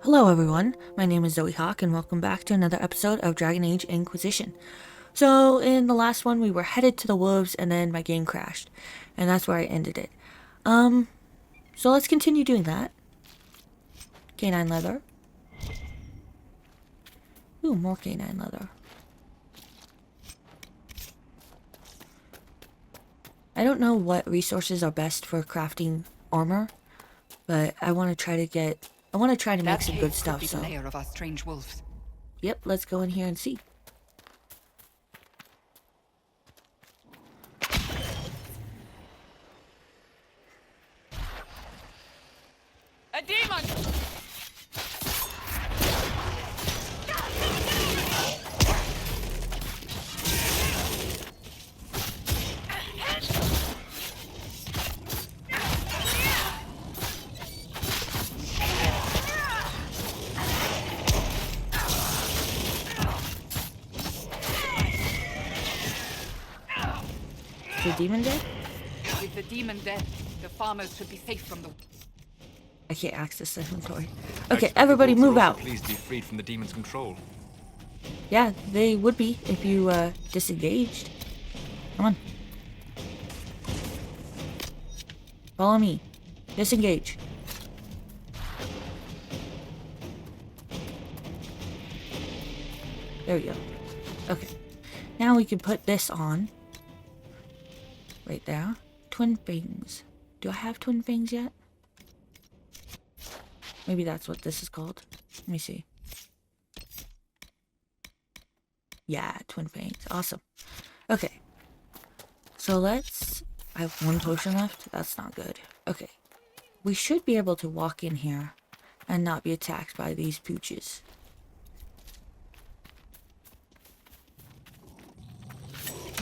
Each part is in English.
Hello everyone, my name is Zoe Hawk and welcome back to another episode of Dragon Age Inquisition. So in the last one we were headed to the wolves and then my game crashed. And that's where I ended it. So let's continue doing that. Canine leather. Ooh, more canine leather. I don't know what resources are best for crafting armor, but I want to try to make some good stuff, so. The lair of our strange wolves. Yep, let's go in here and see. A demon! Is the demon dead? With the demon dead, the farmers should be safe from the... I can't access the inventory. Okay, everybody move out. Please be freed from the demon's control. Yeah, they would be if you disengaged. Come on. Follow me. Disengage. There we go. Okay. Now we can put this on. Right there. Twin fangs. Do I have twin fangs yet? Maybe that's what this is called. Let me see. Yeah, twin fangs. Awesome. Okay. So let's... I have one potion left. That's not good. Okay. We should be able to walk in here and not be attacked by these pooches.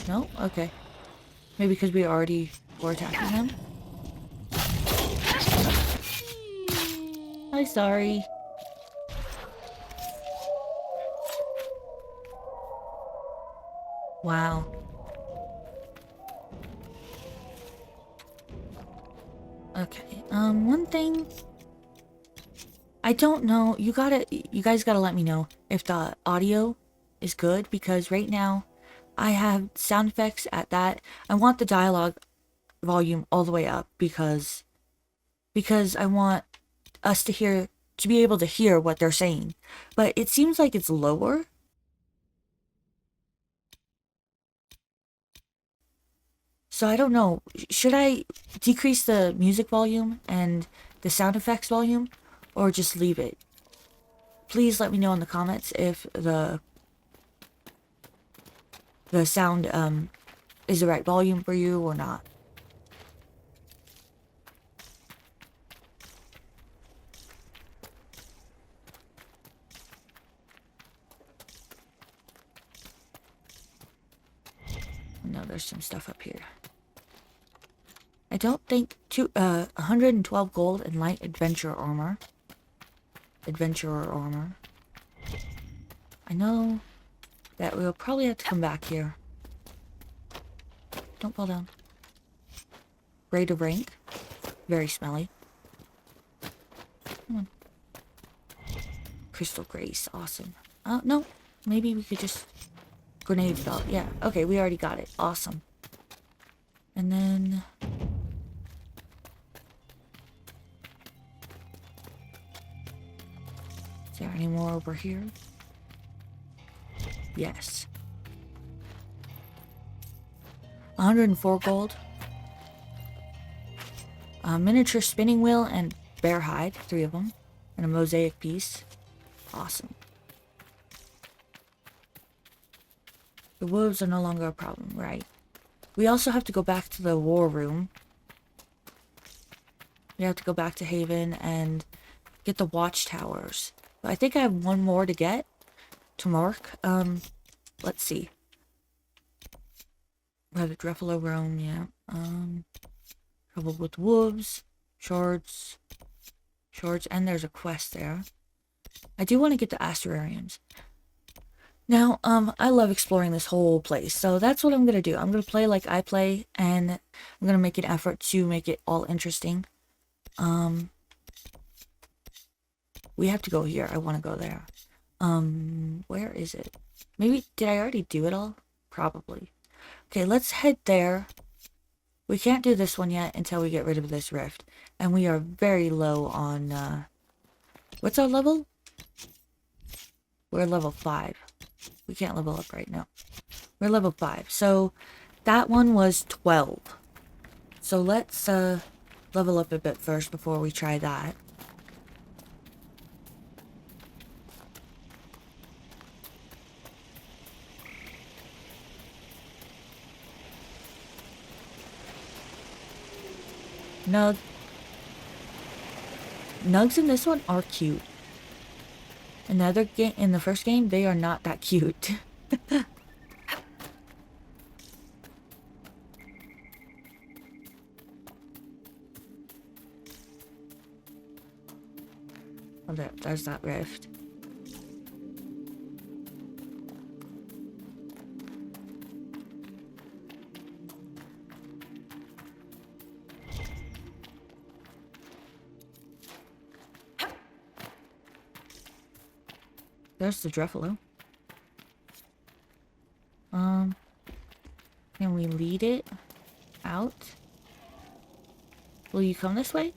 No? Okay. Maybe because we already were attacking them? I'm sorry. Wow. Okay, one thing... I don't know, you guys gotta let me know if the audio is good, because right now I have sound effects at that. I want the dialogue volume all the way up because I want us to be able to hear what they're saying. But it seems like it's lower. So I don't know. Should I decrease the music volume and the sound effects volume, or just leave it? Please let me know in the comments if the sound is the right volume for you or not. No, there's some stuff up here. I don't think 112 gold and light adventurer armor. I know that we'll probably have to come back here. Don't fall down. Grade of rank. Very smelly. Come on. Crystal Grace. Awesome. No. Maybe we could just... Grenade belt. Yeah. Okay, we already got it. Awesome. And then... Is there any more over here? Yes. 104 gold. A miniature spinning wheel and bear hide, 3 of them. And a mosaic piece. Awesome. The wolves are no longer a problem, right? We also have to go back to the war room. We have to go back to Haven and get the watchtowers. But I think I have one more to get. To mark. Let's see. We have the Dreffalo Roam, yeah. Trouble with wolves. Shards, and there's a quest there. I do want to get the Asterariums. Now, I love exploring this whole place, so that's what I'm gonna do. I'm gonna play like I play, and I'm gonna make an effort to make it all interesting. we have to go here. I want to go there. Where is it? Maybe, did I already do it all? Probably. Okay, let's head there. We can't do this one yet until we get rid of this rift. And we are very low on, what's our level? We're level 5. We can't level up right now. We're level 5. So, that one was 12. So let's, level up a bit first before we try that. Nug. Nugs in this one are cute. In the other game, in the first game, they are not that cute. Oh, there's that rift. There's the Druffalo. Can we lead it out? Will you come this way?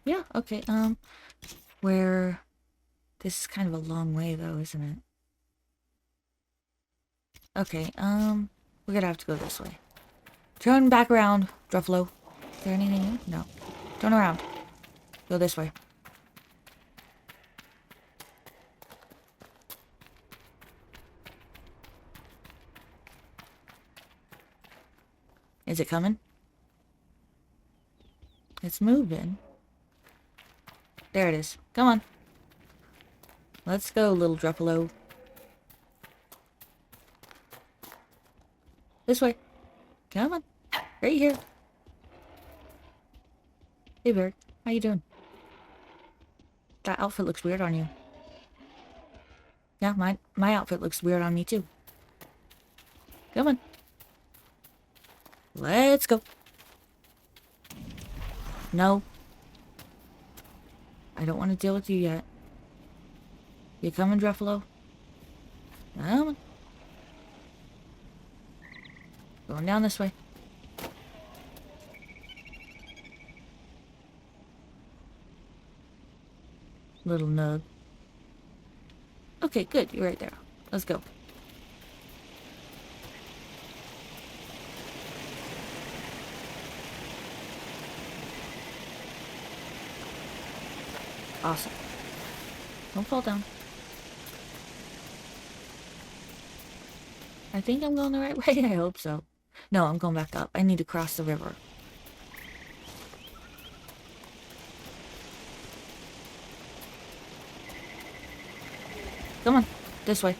Yeah, okay, where... This is kind of a long way, though, isn't it? Okay, we're gonna have to go this way. Turn back around, Druffalo. Is there anything new? No. Turn around. Go this way. Is it coming? It's moving. There it is. Come on. Let's go, little Druffalo. This way. Come on. Right here. Hey, Bird. How you doing? That outfit looks weird on you. Yeah, my outfit looks weird on me, too. Come on. Let's go. No. I don't want to deal with you yet. You coming, Druffalo? Come on. Going down this way. Little nug. Okay, good. You're right there. Let's go. Awesome. Don't fall down. I think I'm going the right way. I hope so. No, I'm going back up. I need to cross the river. Come on. This way.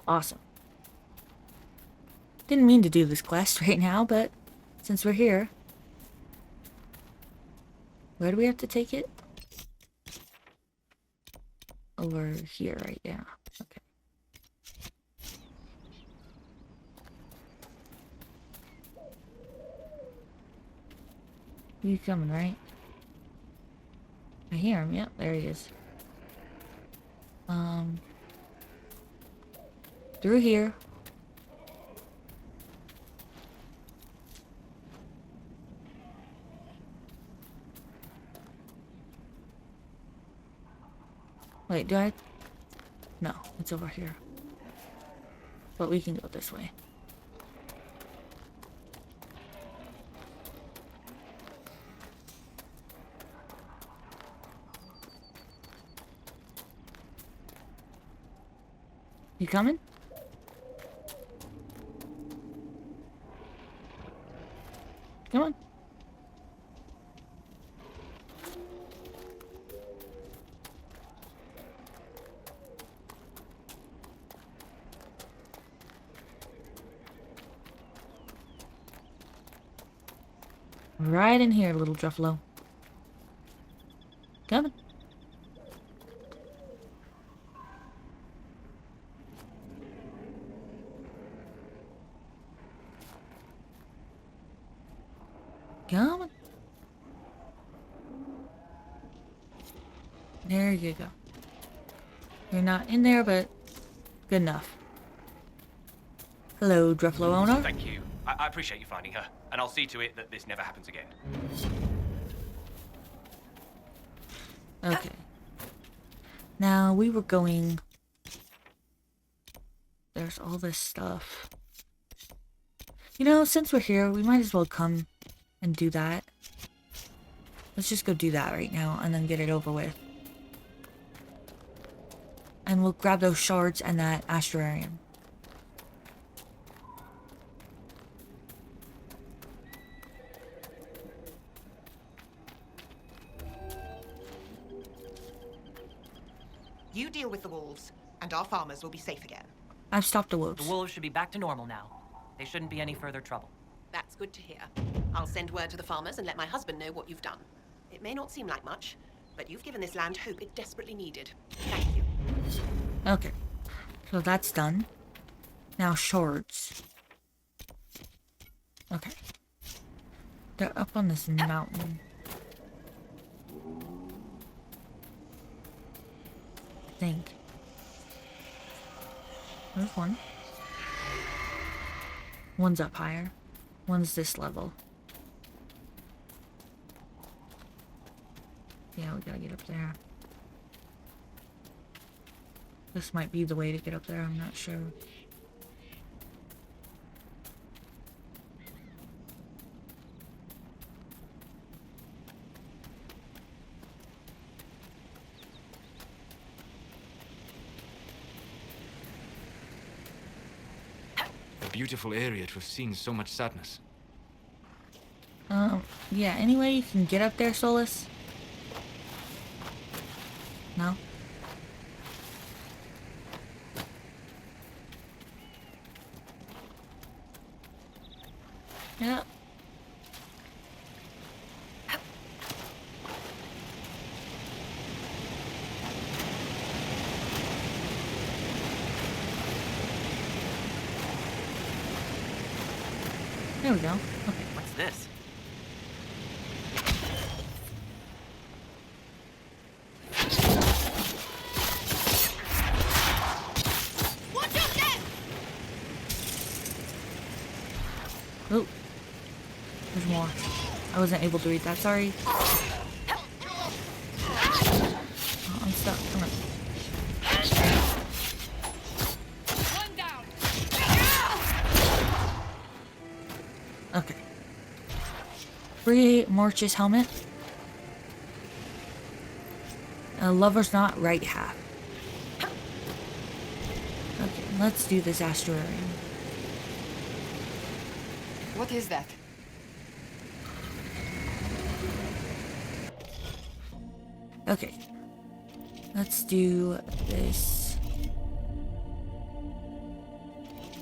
Awesome. Didn't mean to do this quest right now, but since we're here... Where do we have to take it? Over here, right? Yeah. Okay. You coming, right? I hear him. Yep, there he is. Through here. Wait, do I? No, it's over here. But we can go this way. You coming? Come on. Right in here, little Druffalo. Coming. Coming. There you go. You're not in there, but good enough. Hello, Druffalo owner. Thank you. I appreciate you finding her, and I'll see to it that this never happens again. Okay. Now, we were going... There's all this stuff. You know, since we're here, we might as well come and do that. Let's just go do that right now, and then get it over with. And we'll grab those shards and that astrarium. You deal with the wolves, and our farmers will be safe again. I've stopped the wolves. The wolves should be back to normal now. They shouldn't be any further trouble. That's good to hear. I'll send word to the farmers and let my husband know what you've done. It may not seem like much, but you've given this land hope it desperately needed. Thank you. Okay. So that's done. Now shards. Okay. They're up on this mountain. I think. There's one. One's up higher. One's this level. Yeah, we gotta get up there. This might be the way to get up there, I'm not sure. A beautiful area to have seen so much sadness. Yeah, anyway, you can get up there, Solus? No? Yeah. There we go. Okay. What's this? Oh. There's more. I wasn't able to read that, sorry. Oh, I'm stuck. Come on. One down. Okay. Free March's helmet. Lover's Knot, right half. Okay, let's do this astrarium. What is that? Okay. Let's do this.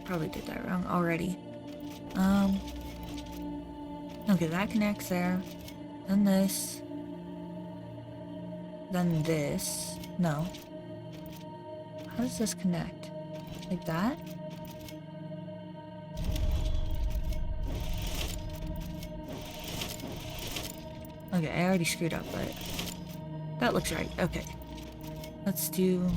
Probably did that wrong already. Okay, that connects there. Then this. Then this. No. How does this connect? Like that? Okay, I already screwed up, but that looks right. Okay. Let's do...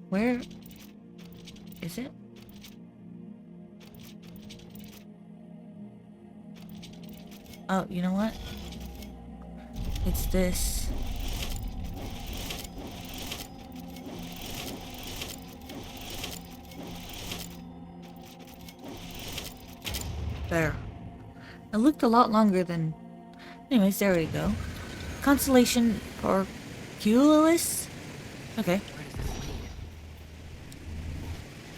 Where is it? Oh, you know what? It's this. There. It looked a lot longer than... Anyways, there we go. Constellation Porculus? Okay. Where does this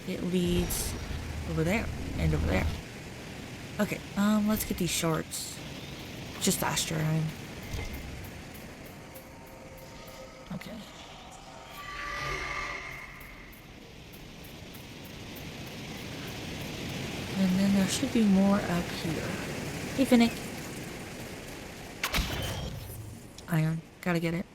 lead? It leads over there and over there. Okay, let's get these shards. Just faster, I mean. Okay. And then there should be more up here. Hey, Finnick. Iron. Gotta get it.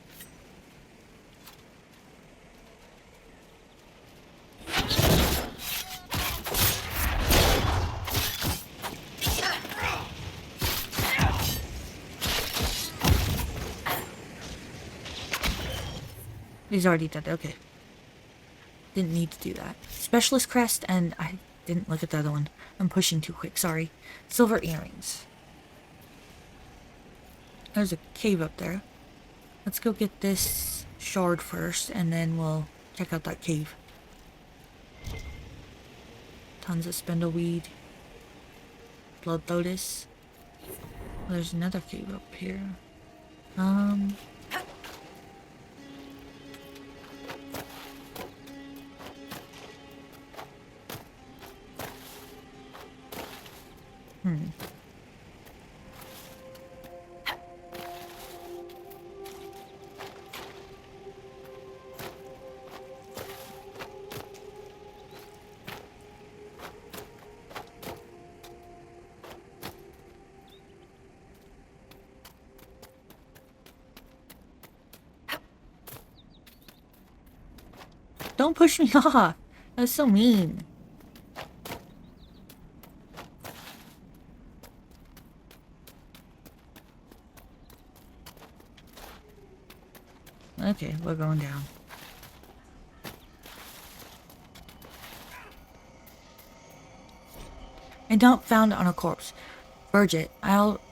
He's already dead. Okay. Didn't need to do that. Specialist crest, and I didn't look at the other one. I'm pushing too quick. Sorry. Silver earrings. There's a cave up there. Let's go get this shard first, and then we'll check out that cave. Tons of spindleweed. Blood lotus. There's another cave up here. Don't push me off. That's so mean. Okay, we're going down. And don't found on a corpse. Burge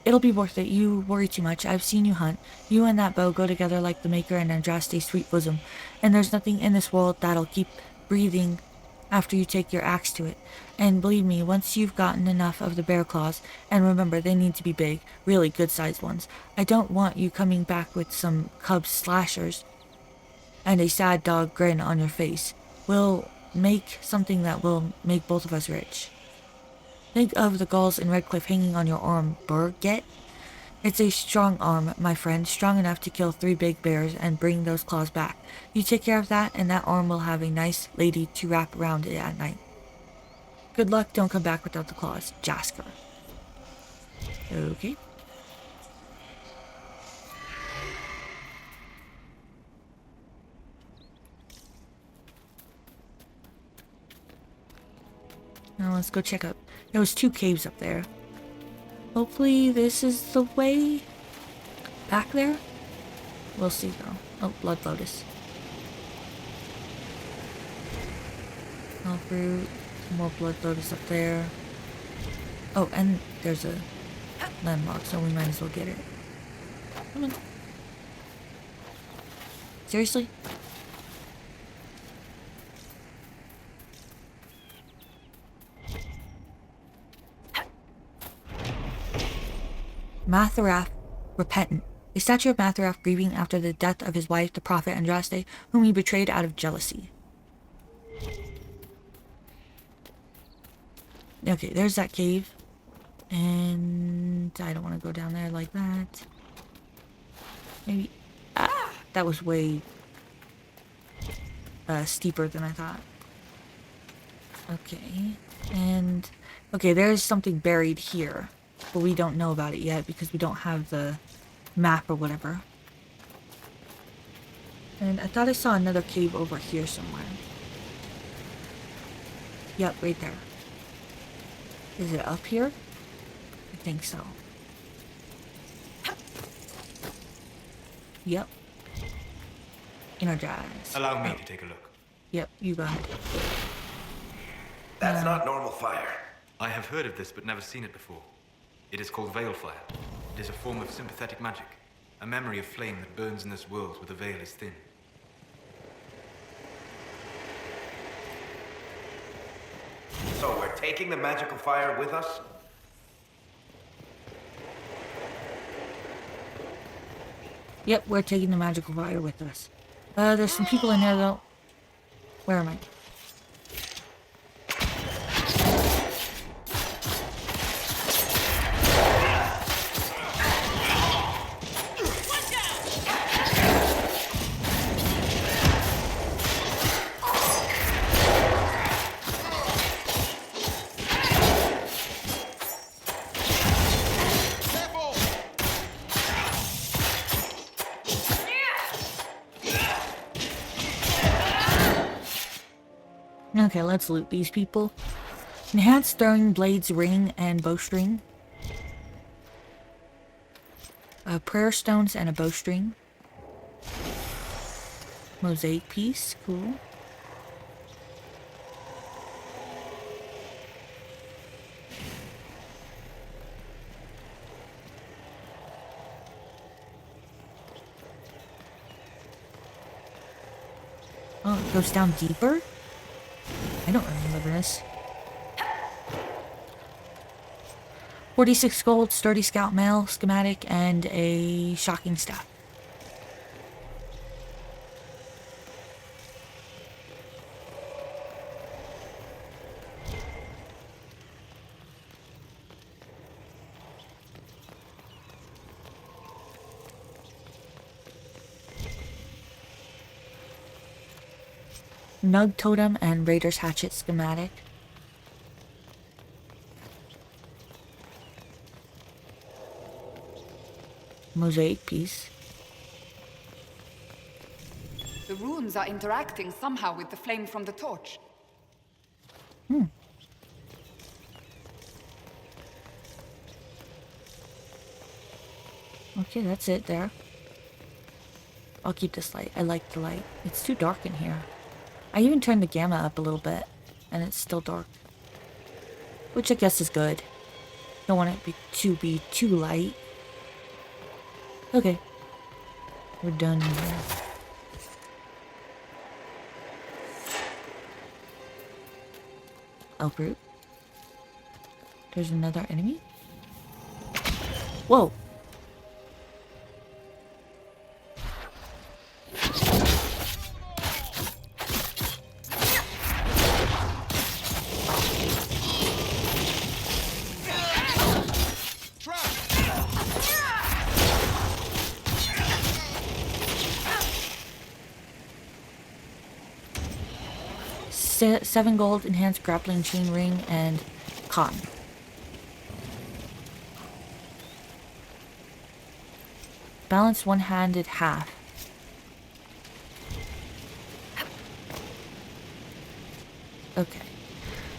it'll be worth it. You worry too much. I've seen you hunt. You and that bow go together like the Maker and Andraste's sweet bosom. And there's nothing in this world that'll keep breathing after you take your axe to it. And believe me, once you've gotten enough of the bear claws, and remember, they need to be big, really good-sized ones. I don't want you coming back with some cub slashers and a sad dog grin on your face. We'll make something that will make both of us rich. Think of the gulls in Redcliffe hanging on your arm, Burget. It's a strong arm, my friend, strong enough to kill 3 big bears and bring those claws back. You take care of that, and that arm will have a nice lady to wrap around it at night. Good luck, don't come back without the claws. Jasker. Okay. Now let's go check out. There was 2 caves up there. Hopefully this is the way back there. We'll see though. Oh, blood lotus. Fruit. More blood lotus up there. Oh, and there's a landmark, so we might as well get it. Come on. Seriously? Matharath, repentant. A statue of Matharath grieving after the death of his wife, the prophet Andraste, whom he betrayed out of jealousy. Okay, there's that cave. And I don't want to go down there like that. Maybe... Ah! That was way... steeper than I thought. Okay. And... Okay, there's something buried here. But we don't know about it yet because we don't have the map or whatever. And I thought I saw another cave over here somewhere. Yep, right there. Is it up here? I think so. Yep. Energize. Allow me to take a look. Yep, you got it. That's not normal fire. I have heard of this but never seen it before. It is called veil fire. It is a form of sympathetic magic. A memory of flame that burns in this world where the veil is thin. So we're taking the magical fire with us? Yep, we're taking the magical fire with us. There's some people in there though. Where am I? Okay, let's loot these people. Enhanced throwing blades, ring, and bowstring. Prayer stones and a bowstring. Mosaic piece, cool. Oh, it goes down deeper? I don't remember this. 46 gold, sturdy scout mail, schematic, and a shocking staff. Nug totem and Raider's hatchet schematic. Mosaic piece. The runes are interacting somehow with the flame from the torch. Okay, that's it there. I'll keep this light. I like the light. It's too dark in here. I even turned the gamma up a little bit, and it's still dark. Which I guess is good. Don't want it to be too light. Okay. We're done here. Uproot. There's another enemy? Whoa! Seven gold, enhanced grappling chain ring, and cotton. Balanced one-handed half. Okay.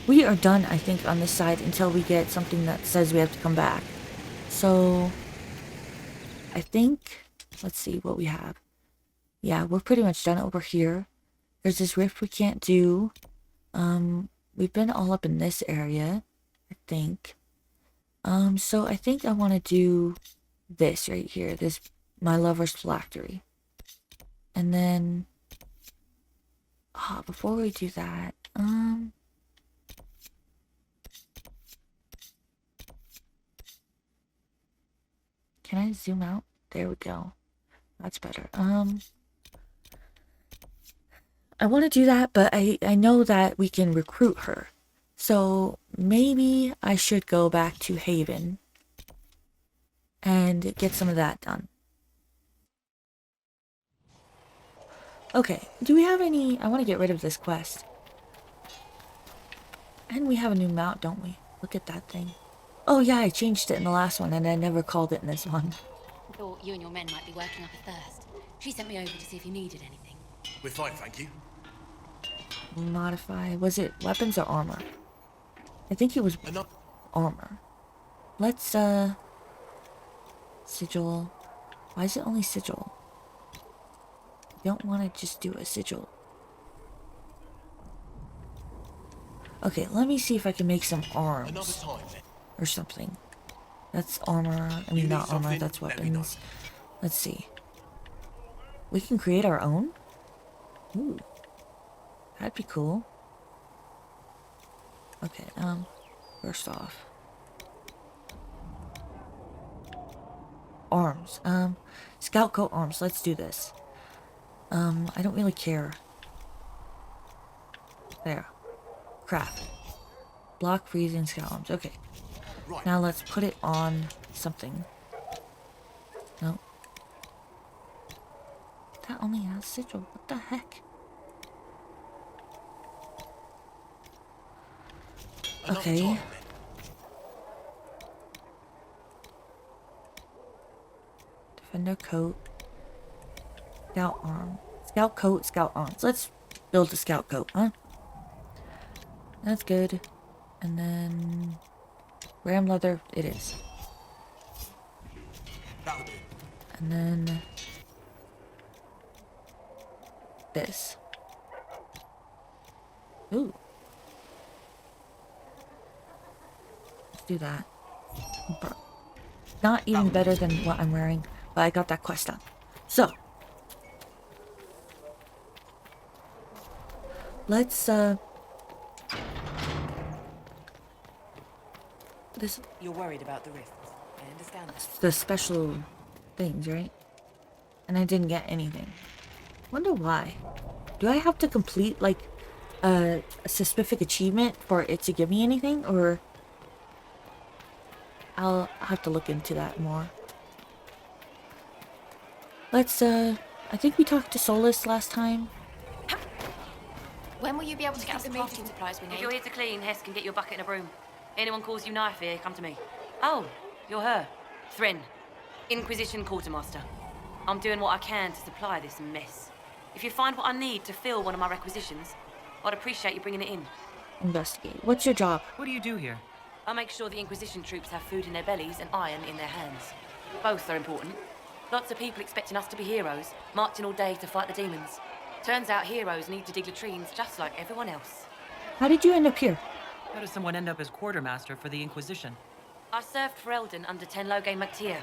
We are done, I think, on this side until we get something that says we have to come back. So, I think, let's see what we have. Yeah, we're pretty much done over here. There's this rift we can't do. We've been all up in this area, I think. So I think I want to do this right here. This, my lover's phylactery. And then, before we do that, can I zoom out? There we go. That's better. I want to do that, but I know that we can recruit her. So maybe I should go back to Haven and get some of that done. Okay, do we have any... I want to get rid of this quest. And we have a new mount, don't we? Look at that thing. Oh yeah, I changed it in the last one and I never called it in this one. Thought you and your men might be working up a thirst. She sent me over to see if you needed anything. We're fine, thank you. Modify. Was it weapons or armor? I think it was armor. Let's, sigil. Why is it only sigil? I don't want to just do a sigil. Okay, let me see if I can make some arms. Or something. That's armor. I mean, not armor, that's weapons. Let's see. We can create our own? Ooh. That'd be cool. Okay, first off. Arms. arms. Scout coat arms. Let's do this. I don't really care. There. Craft. Block freezing scout arms. Okay. Now let's put it on something. No. That only has sigil. What the heck? Okay. Defender coat. Scout arm. Scout coat, scout arms. Let's build a scout coat, huh? That's good. And then ram leather it is. And then this. Ooh. Let's do that. Not even better than what I'm wearing, but I got that quest done. So let's this You're worried about the rifts. I understand that. the special things, right? And I didn't get anything. Wonder why. Do I have to complete like a specific achievement for it to give me anything, or I'll have to look into that more. Let's I think we talked to Solus last time. When will you be able to get us the crafting supplies we need? If you're here to clean, Hess can get you a bucket and a broom. Anyone calls you knife here, come to me. Oh, you're her. Thren. Inquisition quartermaster. I'm doing what I can to supply this mess. If you find what I need to fill one of my requisitions, I'd appreciate you bringing it in. Investigate. What's your job? What do you do here? I make sure the Inquisition troops have food in their bellies and iron in their hands. Both are important. Lots of people expecting us to be heroes, marching all day to fight the demons. Turns out heroes need to dig latrines just like everyone else. How did you end up here? How does someone end up as quartermaster for the Inquisition? I served for Eldon under Tenloge MacTier,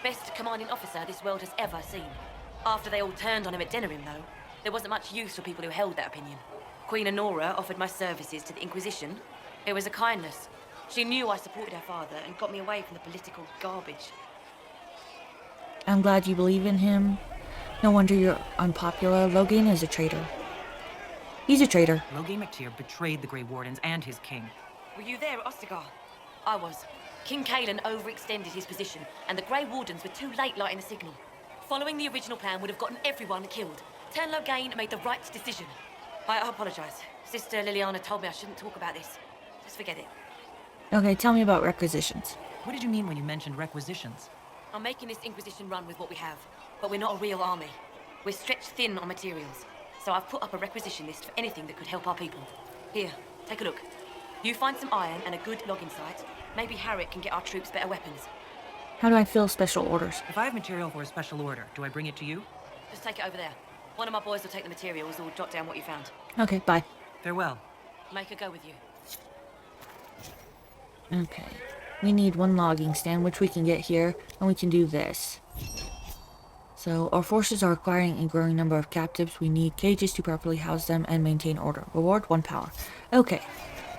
best commanding officer this world has ever seen. After they all turned on him at Denerim, though, there wasn't much use for people who held that opinion. Queen Honora offered my services to the Inquisition. It was a kindness. She knew I supported her father and got me away from the political garbage. I'm glad you believe in him. No wonder you're unpopular. Logan is a traitor. He's a traitor. Logan MacTier betrayed the Grey Wardens and his king. Were you there at Ostagar? I was. King Cullen overextended his position, and the Grey Wardens were too late lighting the signal. Following the original plan would have gotten everyone killed. Tenloge made the right decision. I apologize. Sister Liliana told me I shouldn't talk about this. Just forget it. Okay, tell me about requisitions. What did you mean when you mentioned requisitions? I'm making this Inquisition run with what we have, but we're not a real army. We're stretched thin on materials, so I've put up a requisition list for anything that could help our people. Here, take a look. You find some iron and a good logging site. Maybe Harriet can get our troops better weapons. How do I fill special orders? If I have material for a special order, do I bring it to you? Just take it over there. One of my boys will take the materials or jot down what you found. Okay, bye. Farewell. Make her go with you. Okay. We need one logging stand, which we can get here, and we can do this. So, our forces are acquiring a growing number of captives. We need cages to properly house them and maintain order. Reward 1 power. Okay.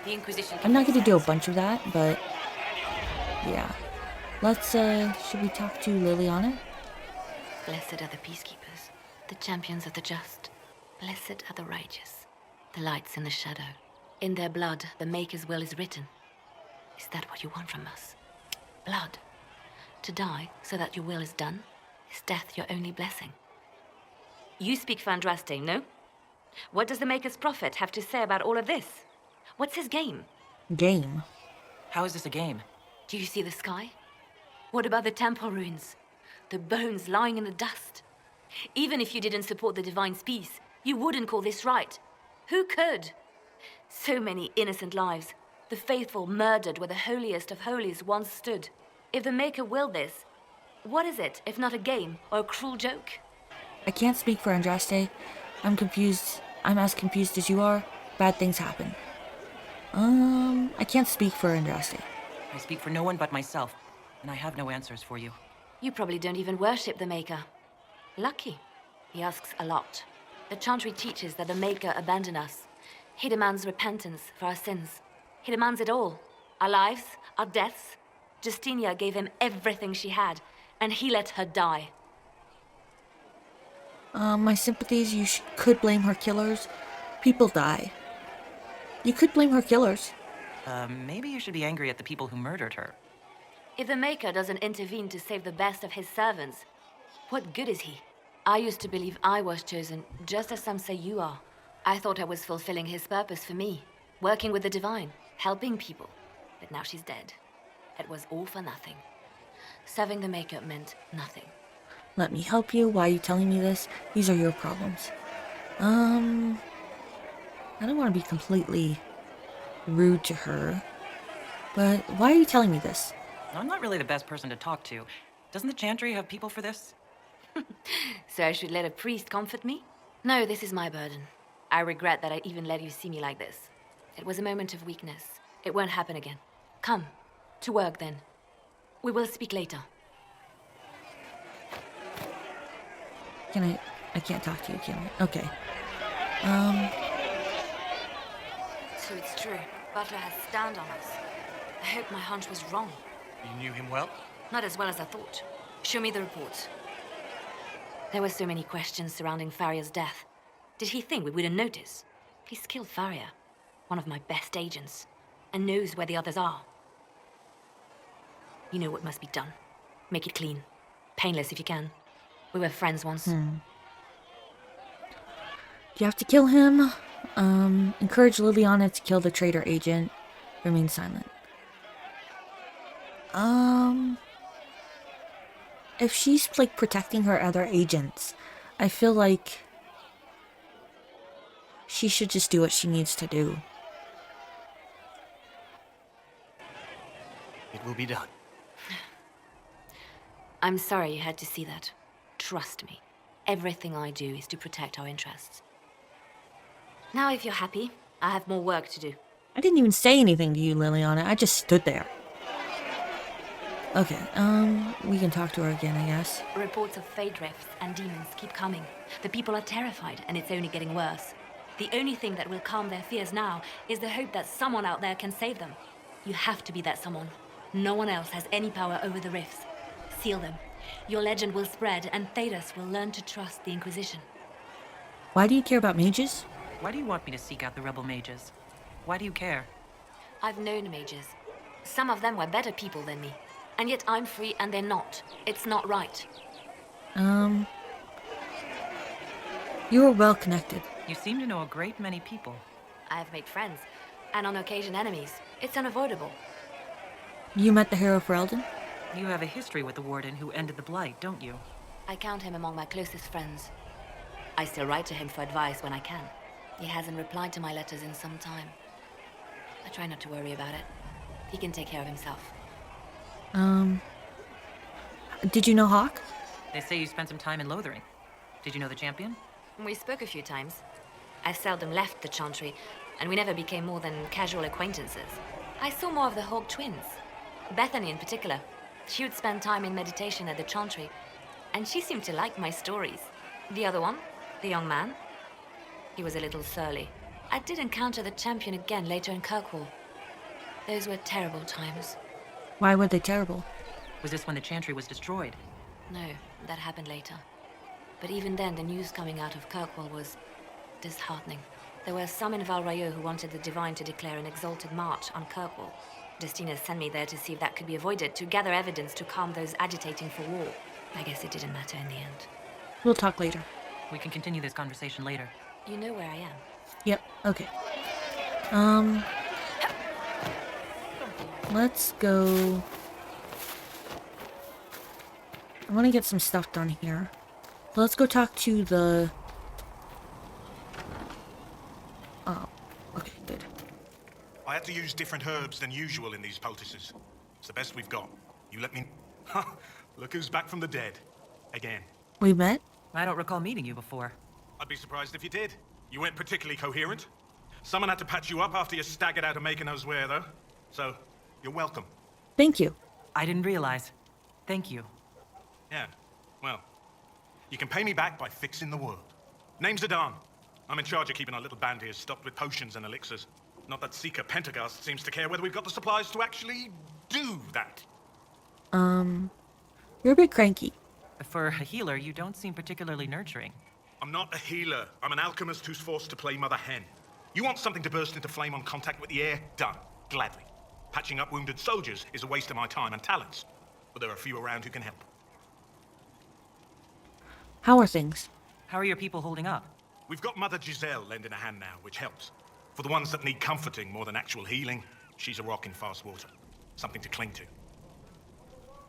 The Inquisition. I'm not going to do a bunch of that, but yeah. Let's, should we talk to Liliana? Blessed are the peacekeepers, the champions of the just. Blessed are the righteous, the lights in the shadow. In their blood, the Maker's will is written. Is that what you want from us? Blood. To die so that your will is done? Is death your only blessing? You speak for Andraste, no? What does the Maker's prophet have to say about all of this? What's his game? Game? How is this a game? Do you see the sky? What about the temple ruins? The bones lying in the dust? Even if you didn't support the Divine's peace, you wouldn't call this right. Who could? So many innocent lives. The faithful murdered where the holiest of holies once stood. If the Maker willed this, what is it if not a game or a cruel joke? I can't speak for Andraste. I'm confused. I'm as confused as you are. Bad things happen. I can't speak for Andraste. I speak for no one but myself, and I have no answers for you. You probably don't even worship the Maker. Lucky. He asks a lot. The Chantry teaches that the Maker abandoned us. He demands repentance for our sins. He demands it all. Our lives, our deaths. Justinia gave him everything she had, and he let her die. My sympathies, you could blame her killers. People die. You could blame her killers. Maybe you should be angry at the people who murdered her. If the Maker doesn't intervene to save the best of his servants, what good is he? I used to believe I was chosen, just as some say you are. I thought I was fulfilling his purpose for me, working with the divine, helping people. But now she's dead. It was all for nothing. Serving the Maker meant nothing. Let me help you. Why are you telling me this? These are your problems. I don't want to be completely rude to her, but why are you telling me this? I'm not really the best person to talk to. Doesn't the Chantry have people for this? So I should let a priest comfort me? No, this is my burden. I regret that I even let you see me like this. It was a moment of weakness. It won't happen again. Come, to work then. We will speak later. Can I can't talk to you, can I? Okay. So it's true. Butler has stand on us. I hope my hunch was wrong. You knew him well? Not as well as I thought. Show me the report. There were so many questions surrounding Farria's death. Did he think we wouldn't notice? He's killed Farria, one of my best agents, and knows where the others are. You know what must be done. Make it clean. Painless if you can. We were friends once. You have to kill him. Encourage Liliana to kill the traitor agent. Remain silent. If she's like protecting her other agents, I feel like she should just do what she needs to do. It will be done. I'm sorry you had to see that. Trust me. Everything I do is to protect our interests. Now, if you're happy, I have more work to do. I didn't even say anything to you, Liliana. I just stood there. Okay, we can talk to her again, I guess. Reports of fade rifts and demons keep coming. The people are terrified, and it's only getting worse. The only thing that will calm their fears now is the hope that someone out there can save them. You have to be that someone. No one else has any power over the rifts. Seal them. Your legend will spread, and Thedas will learn to trust the Inquisition. Why do you care about mages? Why do you want me to seek out the rebel mages? Why do you care? I've known mages. Some of them were better people than me. And yet I'm free and they're not. It's not right. You are well connected. You seem to know a great many people. I have made friends, and on occasion enemies. It's unavoidable. You met the hero Ferelden? You have a history with the Warden who ended the Blight, don't you? I count him among my closest friends. I still write to him for advice when I can. He hasn't replied to my letters in some time. I try not to worry about it. He can take care of himself. Did you know Hawk? They say you spent some time in Lothering. Did you know the champion? We spoke a few times. I seldom left the Chantry, and we never became more than casual acquaintances. I saw more of the Hawk twins. Bethany in particular. She would spend time in meditation at the Chantry, and she seemed to like my stories. The other one, the young man, he was a little surly. I did encounter the champion again later in Kirkwall. Those were terrible times. Why were they terrible? Was this when the Chantry was destroyed? No, that happened later. But even then, the news coming out of Kirkwall was disheartening. There were some in Val Rayo who wanted the Divine to declare an exalted march on Kirkwall. Destina sent me there to see if that could be avoided, to gather evidence to calm those agitating for war. I guess it didn't matter in the end. We'll talk later. We can continue this conversation later. You know where I am. Yep, okay. Let's go. I want to get some stuff done here. So let's go talk to the... Oh, okay, good. I had to use different herbs than usual in these poultices. It's the best we've got. You let me... Look who's back from the dead. Again. We met? I don't recall meeting you before. I'd be surprised if you did. You weren't particularly coherent. Someone had to patch you up after you staggered out of making us wear, though. So, you're welcome. Thank you. I didn't realize. Thank you. Yeah, well, you can pay me back by fixing the world. Name's Adan. I'm in charge of keeping our little band here stocked with potions and elixirs. Not that Seeker Pentagast seems to care whether we've got the supplies to actually do that. You're a bit cranky. For a healer, you don't seem particularly nurturing. I'm not a healer. I'm an alchemist who's forced to play Mother Hen. You want something to burst into flame on contact with the air? Done. Gladly. Patching up wounded soldiers is a waste of my time and talents. But there are a few around who can help. How are things? How are your people holding up? We've got Mother Giselle lending a hand now, which helps. For the ones that need comforting more than actual healing, she's a rock in fast water. Something to cling to.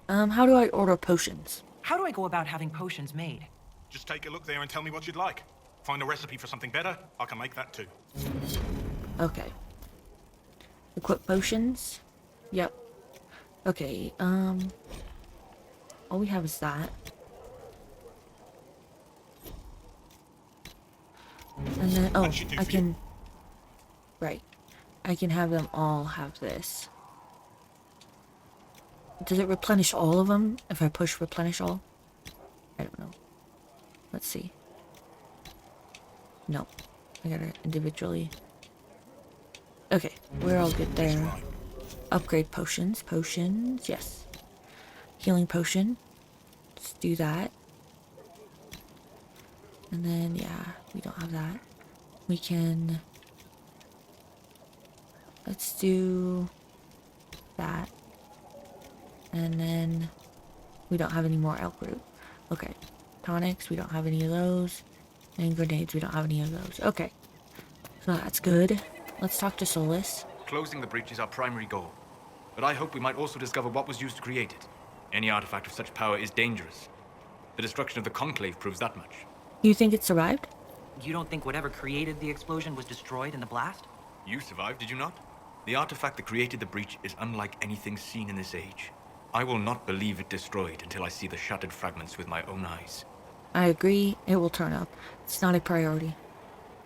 How do I order potions? How do I go about having potions made? Just take a look there and tell me what you'd like. Find a recipe for something better, I can make that too. Okay. Equip potions. Yep. Okay, all we have is that. And then, oh, I can... Right. I can have them all have this. Does it replenish all of them if I push replenish all? I don't know. Let's see. No. I gotta individually... Okay, we're all good there. Upgrade potions. Potions, yes. Healing potion. Let's do that. And then, yeah, we don't have that. We can... Let's do that. And then we don't have any more elk root. Okay. Tonics, we don't have any of those. And grenades, we don't have any of those. Okay. So that's good. Let's talk to Solus. Closing the breach is our primary goal. But I hope we might also discover what was used to create it. Any artifact of such power is dangerous. The destruction of the Conclave proves that much. You think it survived? You don't think whatever created the explosion was destroyed in the blast? You survived, did you not? The artifact that created the breach is unlike anything seen in this age. I will not believe it destroyed until I see the shattered fragments with my own eyes. I agree. It will turn up. It's not a priority.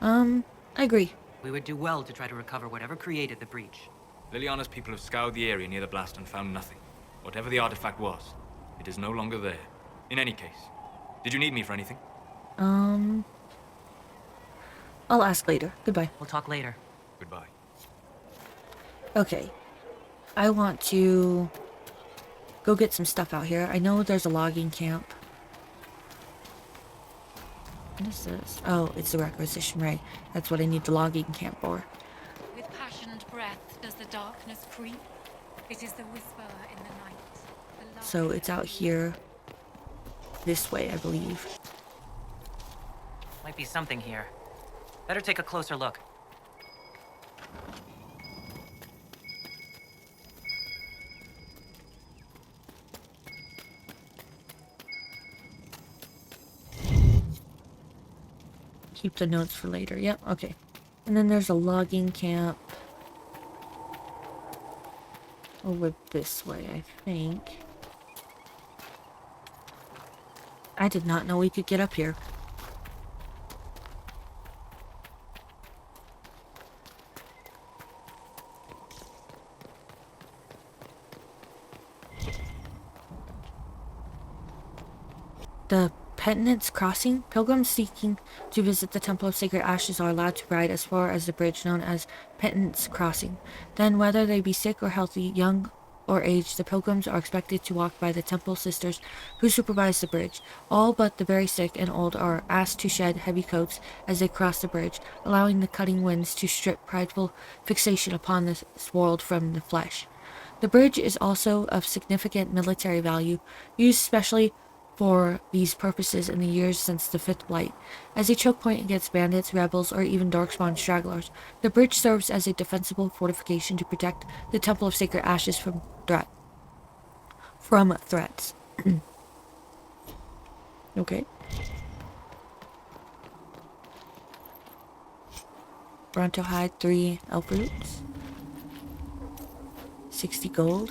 I agree. We would do well to try to recover whatever created the breach. Liliana's people have scoured the area near the blast and found nothing. Whatever the artifact was, it is no longer there. In any case, did you need me for anything? I'll ask later. Goodbye. We'll talk later. Goodbye. Okay. I want to go get some stuff out here. I know there's a logging camp. What is this? Oh, it's the requisition ray. That's what I need the logging camp for. With passionate breath does the darkness creep. It is the whisper in the night. So it's out here. This way, I believe. Might be something here. Better take a closer look. Keep the notes for later. Yep, okay. And then there's a logging camp over this way, I think. I did not know we could get up here. The Penitence Crossing. Pilgrims seeking to visit the Temple of Sacred Ashes are allowed to ride as far as the bridge known as Penitence Crossing. Then, whether they be sick or healthy, young or aged, the pilgrims are expected to walk by the temple sisters who supervise the bridge. All but the very sick and old are asked to shed heavy coats as they cross the bridge, allowing the cutting winds to strip prideful fixation upon this world from the flesh. The bridge is also of significant military value, used specially for these purposes in the years since the Fifth Blight. As a choke point against bandits, rebels, or even darkspawn stragglers, the bridge serves as a defensible fortification to protect the Temple of Sacred Ashes from threats. Okay. Bronto hide 3 elf roots. 60 gold.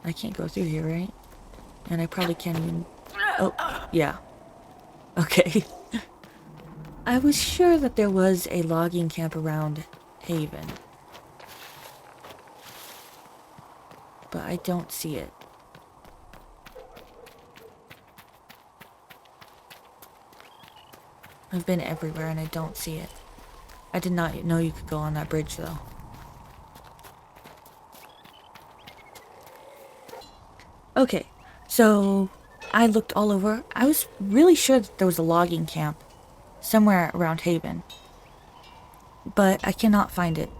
I can't go through here, right? And I probably can't even... Oh, yeah. Okay. I was sure that there was a logging camp around Haven. But I don't see it. I've been everywhere and I don't see it. I did not know you could go on that bridge though. Okay, so I looked all over. I was really sure that there was a logging camp somewhere around Haven, but I cannot find it.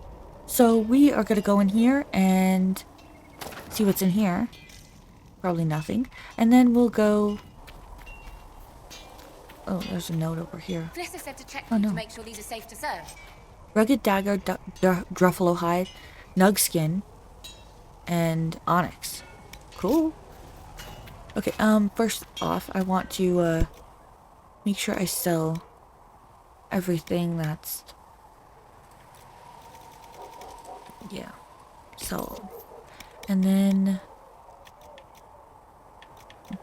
So we are going to go in here and see what's in here. Probably nothing. And then we'll go... Oh, there's a note over here. Blesser said to check Oh, no. to make sure these are safe to serve. Rugged dagger, druffalo hide, nug skin, and onyx. Cool. Okay, first off, I want to, make sure I sell everything that's... Yeah, sell. And then...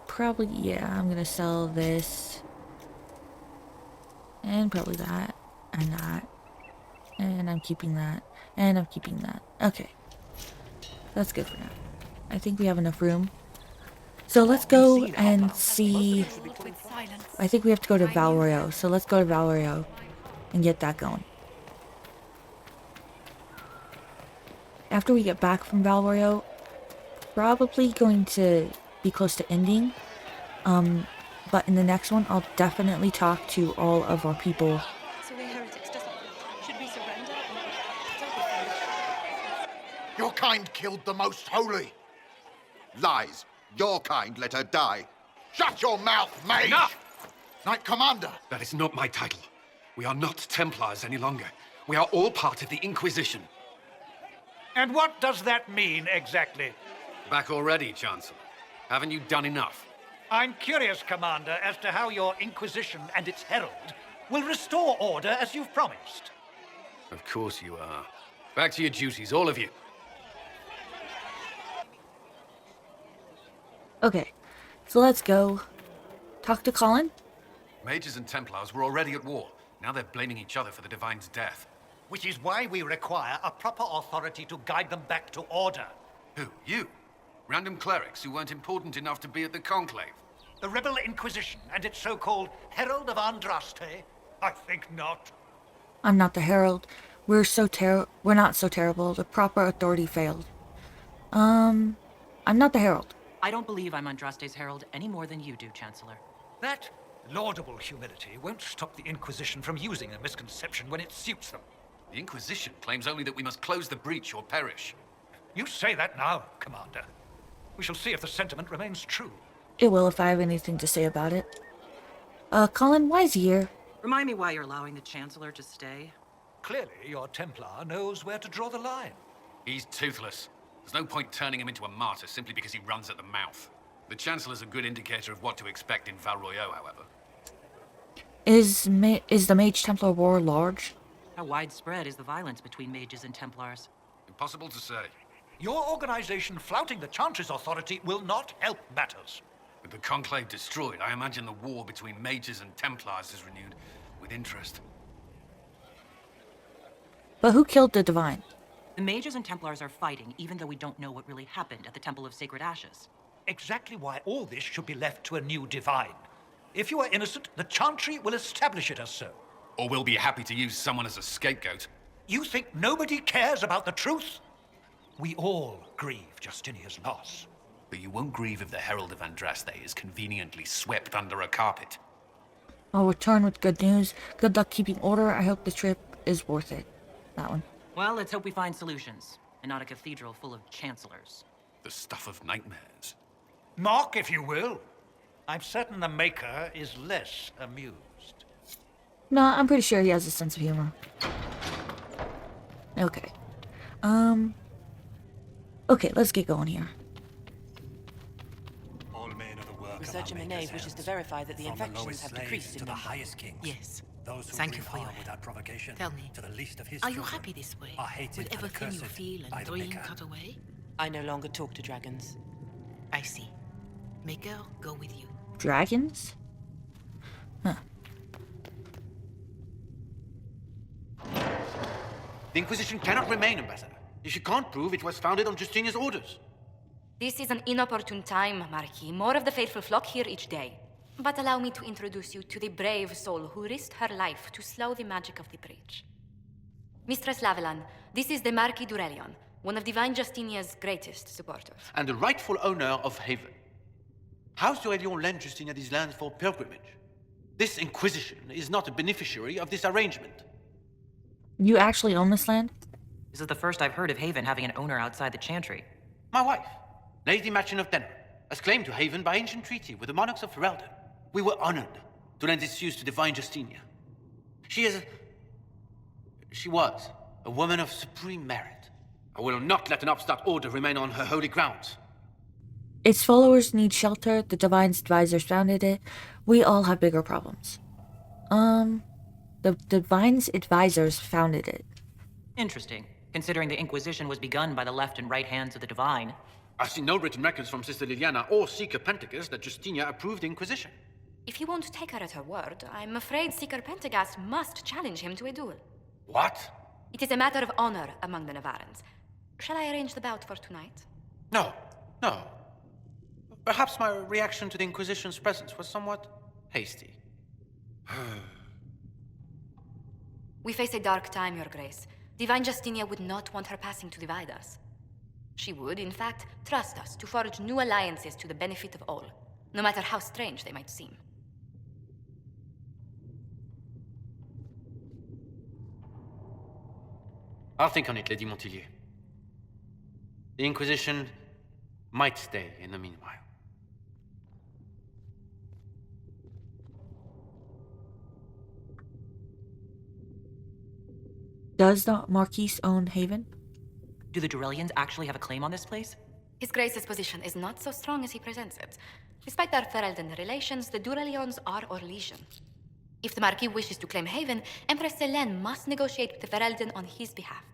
Probably, yeah, I'm gonna sell this. And probably that. And that. And I'm keeping that. And I'm keeping that. Okay. That's good for now. I think we have enough room. So let's go and see... I think we have to go to Valrio. So let's go to Valrio and get that going. After we get back from Valrio, probably going to be close to ending. But in the next one, I'll definitely talk to all of our people. So we're heretics, doesn't it? Should we surrender? Your kind killed the most holy. Lies. Your kind let her die. Shut your mouth, mage! Enough! Knight Commander! That is not my title. We are not Templars any longer. We are all part of the Inquisition. And what does that mean, exactly? Back already, Chancellor. Haven't you done enough? I'm curious, Commander, as to how your Inquisition and its herald will restore order as you've promised. Of course you are. Back to your duties, all of you. Okay, so let's go talk to Cullen. Mages and Templars were already at war. Now they're blaming each other for the Divine's death. Which is why we require a proper authority to guide them back to order. Who? You? Random clerics who weren't important enough to be at the Conclave? The Rebel Inquisition and its so-called Herald of Andraste? I think not. I'm not the Herald. We're not so terrible. The proper authority failed. I'm not the Herald. I don't believe I'm Andraste's herald any more than you do, Chancellor. That laudable humility won't stop the Inquisition from using a misconception when it suits them. The Inquisition claims only that we must close the breach or perish. You say that now, Commander. We shall see if the sentiment remains true. It will if I have anything to say about it. Cullen, why is he here? Remind me why you're allowing the Chancellor to stay. Clearly, your Templar knows where to draw the line. He's toothless. There's no point turning him into a martyr simply because he runs at the mouth. The Chancellor's a good indicator of what to expect in Val Royeaux, however. Is the Mage Templar War large? How widespread is the violence between mages and Templars? Impossible to say. Your organization flouting the Chantry's authority will not help matters. With the Conclave destroyed, I imagine the war between mages and Templars is renewed with interest. But who killed the Divine? The mages and Templars are fighting, even though we don't know what really happened at the Temple of Sacred Ashes. Exactly why all this should be left to a new Divine. If you are innocent, the Chantry will establish it as so. Or we'll be happy to use someone as a scapegoat. You think nobody cares about the truth? We all grieve Justinia's loss. But you won't grieve if the Herald of Andraste is conveniently swept under a carpet. I'll return with good news. Good luck keeping order. I hope the trip is worth it. That one. Well, let's hope we find solutions, and not a cathedral full of chancellors. The stuff of nightmares. Mock, if you will. I'm certain the Maker is less amused. No, I'm pretty sure he has a sense of humor. Okay. Okay, let's get going here. Researcher Minave wishes to verify that the infections have decreased in number. Yes. Thank you for your without provocation. Tell me, To the least of his are you children happy this way? are hated With and everything you accursed feel by and the dream Maker. cut away? I no longer talk to dragons. I see. Maker, go with you. Dragons? Huh. The Inquisition cannot remain, Ambassador, if she can't prove it was founded on Justinia's orders. This is an inopportune time, Marquis. More of the faithful flock here each day. But allow me to introduce you to the brave soul who risked her life to slow the magic of the breach. Mistress Lavelan, this is the Marquis Durelion, one of Divine Justinia's greatest supporters. And the rightful owner of Haven. House de Aurelion lent Justinia these lands for pilgrimage. This Inquisition is not a beneficiary of this arrangement. You actually own this land? This is the first I've heard of Haven having an owner outside the Chantry. My wife, Lady Machin of Denver, has claimed to Haven by ancient treaty with the monarchs of Ferelden. We were honored to lend its use to divine Justinia. She was a woman of supreme merit. I will not let an upstart order remain on her holy grounds. Its followers need shelter. The Divine's advisors founded it. We all have bigger problems. The Divine's advisors founded it. Interesting, considering the Inquisition was begun by the left and right hands of the Divine. I see no written records from Sister Liliana or Seeker Pentagast that Justinia approved the Inquisition. If you won't take her at her word, I'm afraid Seeker Pentagast must challenge him to a duel. What? It is a matter of honor among the Navarrans. Shall I arrange the bout for tonight? No. Perhaps my reaction to the Inquisition's presence was somewhat hasty. We face a dark time, Your Grace. Divine Justinia would not want her passing to divide us. She would, in fact, trust us to forge new alliances to the benefit of all, no matter how strange they might seem. I'll think on it, Lady Montillier. The Inquisition might stay in the meanwhile. Does the Marquise own Haven? Do the Durellians actually have a claim on this place? His Grace's position is not so strong as he presents it. Despite their Ferelden relations, the Durellions are Orlesian. If the Marquis wishes to claim Haven, Empress Selene must negotiate with the Ferelden on his behalf.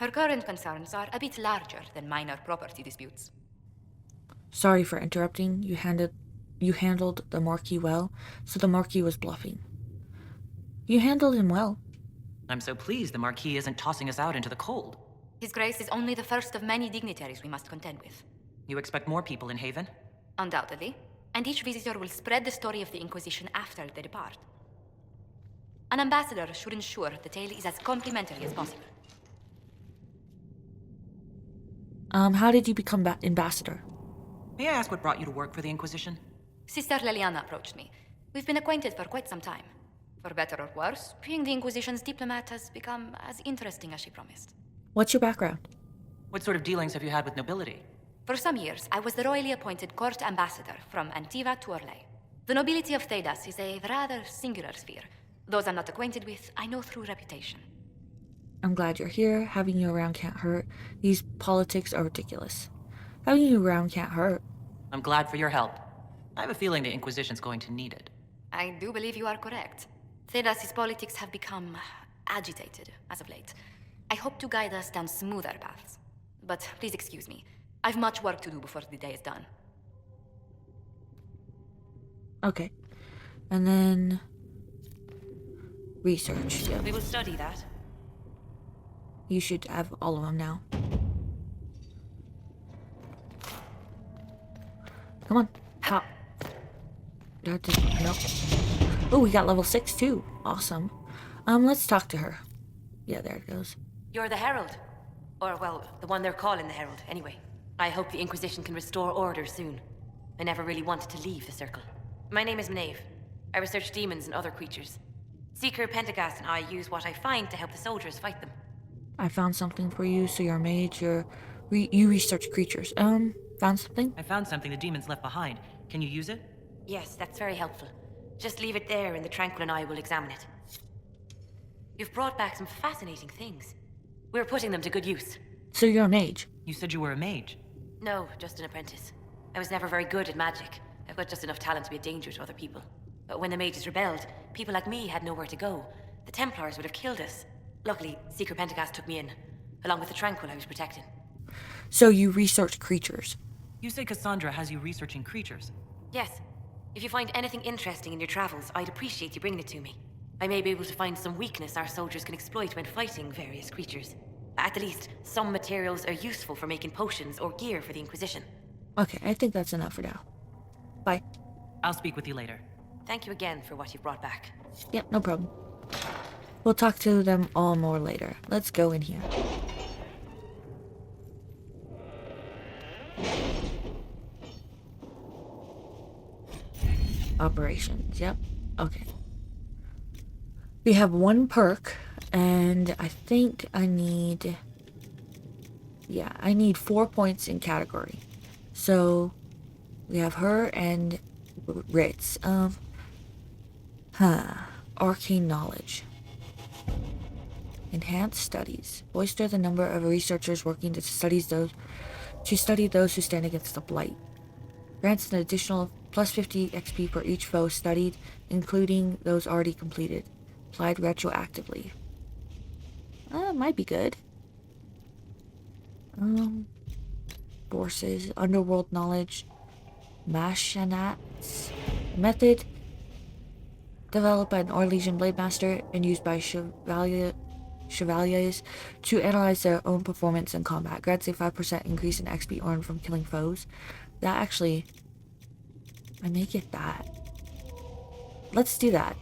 Her current concerns are a bit larger than minor property disputes. Sorry for interrupting. You handled the Marquis well, so the Marquis was bluffing. You handled him well. I'm so pleased the Marquis isn't tossing us out into the cold. His Grace is only the first of many dignitaries we must contend with. You expect more people in Haven? Undoubtedly. And each visitor will spread the story of the Inquisition after they depart. An ambassador should ensure the tale is as complimentary as possible. How did you become ambassador? May I ask what brought you to work for the Inquisition? Sister Liliana approached me. We've been acquainted for quite some time. For better or worse, being the Inquisition's diplomat has become as interesting as she promised. What's your background? What sort of dealings have you had with nobility? For some years, I was the royally appointed court ambassador from Antiva to Orlais. The nobility of Thedas is a rather singular sphere. Those I'm not acquainted with, I know through reputation. I'm glad you're here. Having you around can't hurt. These politics are ridiculous. Having you around can't hurt. I'm glad for your help. I have a feeling the Inquisition's going to need it. I do believe you are correct. Thedas' politics have become agitated as of late. I hope to guide us down smoother paths. But please excuse me. I've much work to do before the day is done. Okay. And then... research. Yep. We will study that. You should have all of them now. Come on. Hop. No. Oh, we got level 6 too. Awesome. Let's talk to her. Yeah, there it goes. You're the Herald. Or, well, the one they're calling the Herald, anyway. I hope the Inquisition can restore order soon. I never really wanted to leave the Circle. My name is Maeve. I research demons and other creatures. Seeker, Pentagast, and I use what I find to help the soldiers fight them. I found something for you, so you're a mage, you research creatures. Found something? I found something the demons left behind. Can you use it? Yes, that's very helpful. Just leave it there and the Tranquil and I will examine it. You've brought back some fascinating things. We're putting them to good use. So you're a mage? You said you were a mage. No, just an apprentice. I was never very good at magic. I've got just enough talent to be a danger to other people. But when the mages rebelled, people like me had nowhere to go. The Templars would have killed us. Luckily, Seeker Pentagast took me in, along with the Tranquil I was protecting. So you research creatures? You say Cassandra has you researching creatures? Yes. If you find anything interesting in your travels, I'd appreciate you bringing it to me. I may be able to find some weakness our soldiers can exploit when fighting various creatures. At the least, some materials are useful for making potions or gear for the Inquisition. Okay, I think that's enough for now. Bye. I'll speak with you later. Thank you again for what you've brought back. Yep, no problem. We'll talk to them all more later. Let's go in here. operations. Yep. Okay. We have one perk, and I think I need... Yeah, I need 4 points in category. So, we have her and Ritz. Arcane knowledge. Enhanced studies. Bolster the number of researchers working to study those who stand against the blight. Grants an additional plus 50 XP for each foe studied, including those already completed. Applied retroactively. Might be good. Forces, underworld knowledge, machinats, method developed by an Orlesian blade master and used by chevaliers to analyze their own performance in combat. Grants a 5% increase in XP earned from killing foes. That actually, I may get that. Let's do that.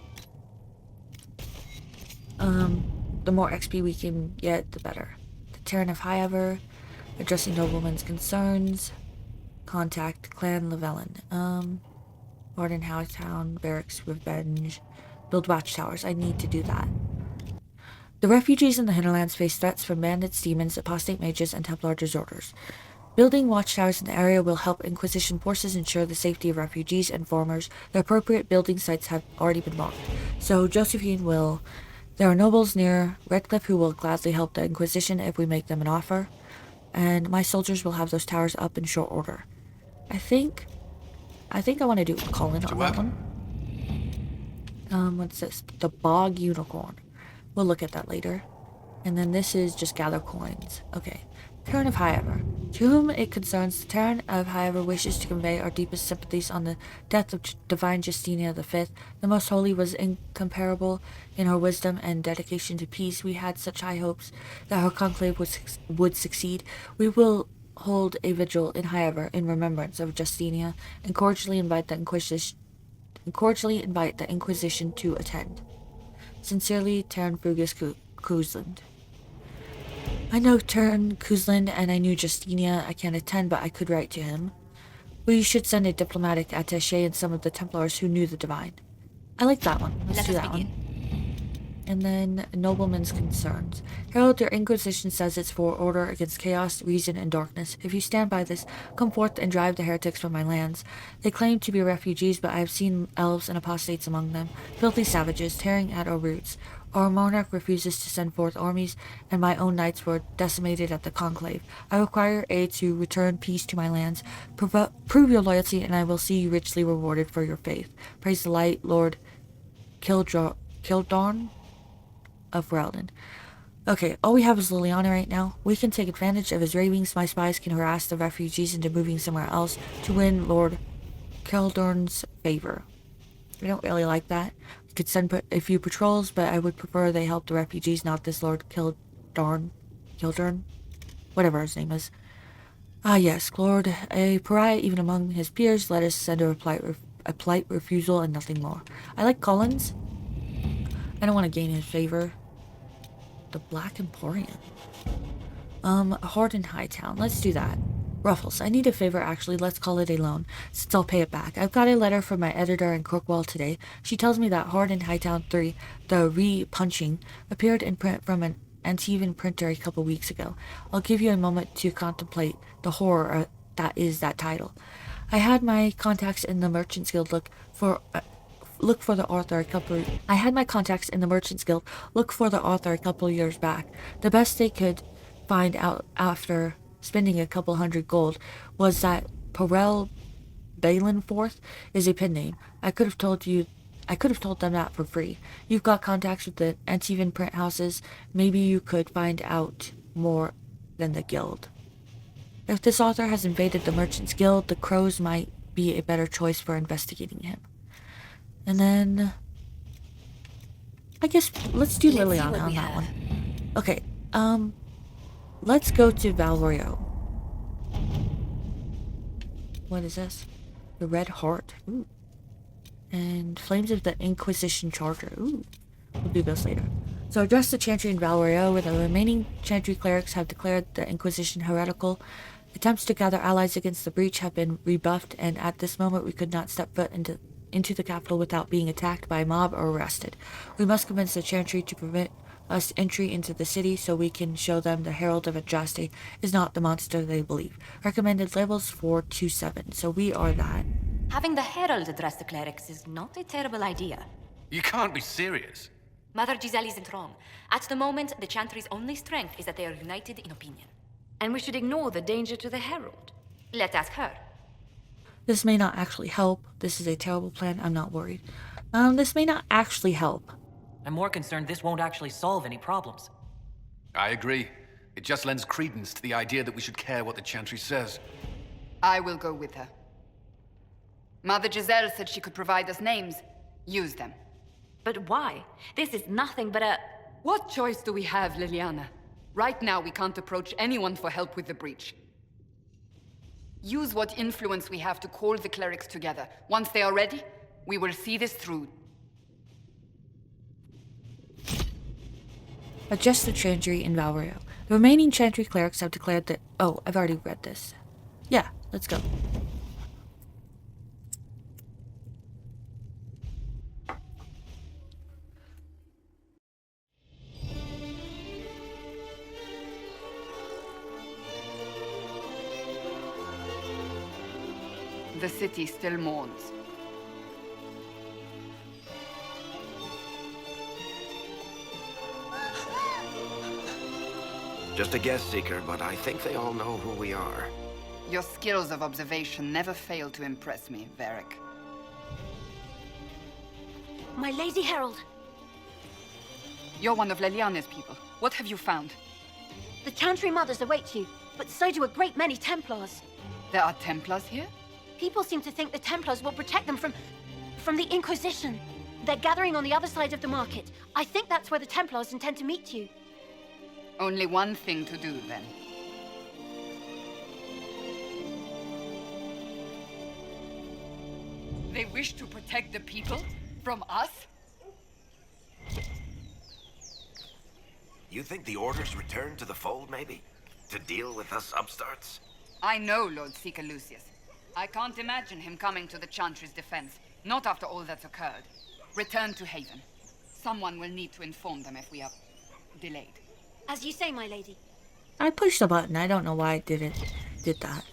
The more XP we can get, the better. The Terran of Highever, addressing noblemen's concerns, contact Clan Llewellyn, Warden Howtown, Barracks Revenge, build watchtowers. I need to do that. The refugees in the hinterlands face threats from bandits, demons, apostate mages, and Templar deserters. Building watchtowers in the area will help Inquisition forces ensure the safety of refugees and farmers. The appropriate building sites have already been marked. So Josephine will... There are nobles near Redcliffe who will gladly help the Inquisition if we make them an offer. And my soldiers will have those towers up in short order. I think I want to do Cullen on that one. What's this? The Bog Unicorn. We'll look at that later. And then this is just gather coins. Okay. Terran of Highever. To whom it concerns, the Terran of Highever wishes to convey our deepest sympathies on the death of Divine Justinia V. The Most Holy was incomparable in her wisdom and dedication to peace. We had such high hopes that her conclave would succeed. We will hold a vigil in Highever in remembrance of Justinia and cordially invite the Inquisition to attend. Sincerely, Terran Frugus Kuzland. I know Terran Kuzland and I knew Justinia. I can't attend, but I could write to him. We should send a diplomatic attaché and some of the Templars who knew the Divine. I like that one. Let's do that one. And then Nobleman's Concerns. Herald, your Inquisition says it's for order against chaos, reason, and darkness. If you stand by this, come forth and drive the heretics from my lands. They claim to be refugees, but I have seen elves and apostates among them. Filthy savages, tearing at our roots. Our monarch refuses to send forth armies, and my own knights were decimated at the conclave. I require aid to return peace to my lands. Prove your loyalty, and I will see you richly rewarded for your faith. Praise the light, Lord Kildarn of Ferelden. Okay, all we have is Liliana right now. We can take advantage of his ravings. My spies can harass the refugees into moving somewhere else to win Lord Kildarn's favor. I don't really like that. We could send a few patrols, but I would prefer they help the refugees, not this Lord Kildarn, whatever his name is. Ah yes, Lord, a pariah even among his peers. Let us send a polite refusal and nothing more. I like Cullen's. I don't want to gain his favor. The Black Emporium. Horde in Hightown. Let's do that. Ruffles. I need a favor, actually. Let's call it a loan, since I'll pay it back. I've got a letter from my editor in Crookwell today. She tells me that Horde in Hightown 3, the re-punching, appeared in print from an Antivan printer a couple weeks ago. I'll give you a moment to contemplate the horror that is that title. I had my contacts in the Merchants Guild look for the author a couple years back. The best they could find out after spending a couple hundred gold was that Perel Balinforth is a pen name. I could have told them that for free. You've got contacts with the Antivan print houses. Maybe you could find out more than the guild. If this author has invaded the Merchants Guild, the Crows might be a better choice for investigating him. And then I guess let's do Liliana on that one. Okay, let's go to Valroyo. What is this? The Red Heart. Ooh. And Flames of the Inquisition Charter. Ooh. We'll do this later. So address the Chantry in Valroyo, where the remaining Chantry clerics have declared the Inquisition heretical. Attempts to gather allies against the breach have been rebuffed, and at this moment we could not step foot into into the capital without being attacked by a mob or arrested. We must convince the Chantry to permit us entry into the city so we can show them the Herald of Andraste is not the monster they believe. Recommended levels 4 to 7, so we are that. Having the Herald address the clerics is not a terrible idea. You can't be serious. Mother Giselle isn't wrong. At the moment, the Chantry's only strength is that they are united in opinion. And we should ignore the danger to the Herald. Let's ask her. This may not actually help. This is a terrible plan. I'm not worried. This may not actually help. I'm more concerned this won't actually solve any problems. I agree. It just lends credence to the idea that we should care what the Chantry says. I will go with her. Mother Giselle said she could provide us names. Use them. But why? This is nothing but a... What choice do we have, Liliana? Right now, we can't approach anyone for help with the breach. Use what influence we have to call the clerics together. Once they are ready, we will see this through. Adjust the Chantry in Valrio. The remaining Chantry clerics have declared that... Oh, I've already read this. Yeah, let's go. The city still mourns. Just a guest seeker, but I think they all know who we are. Your skills of observation never fail to impress me, Varric. My Lady Herald! You're one of Leliana's people. What have you found? The Chantry mothers await you, but so do a great many Templars. There are Templars here? People seem to think the Templars will protect them from the Inquisition. They're gathering on the other side of the market. I think that's where the Templars intend to meet you. Only one thing to do, then. They wish to protect the people from us? You think the Order's returned to the fold, maybe? To deal with us upstarts? I know Lord Seeker Lucius. I can't imagine him coming to the Chantry's defense, not after all that's occurred. Return to Haven. Someone will need to inform them if we are delayed. As you say, my lady. I pushed the button. I don't know why I did that.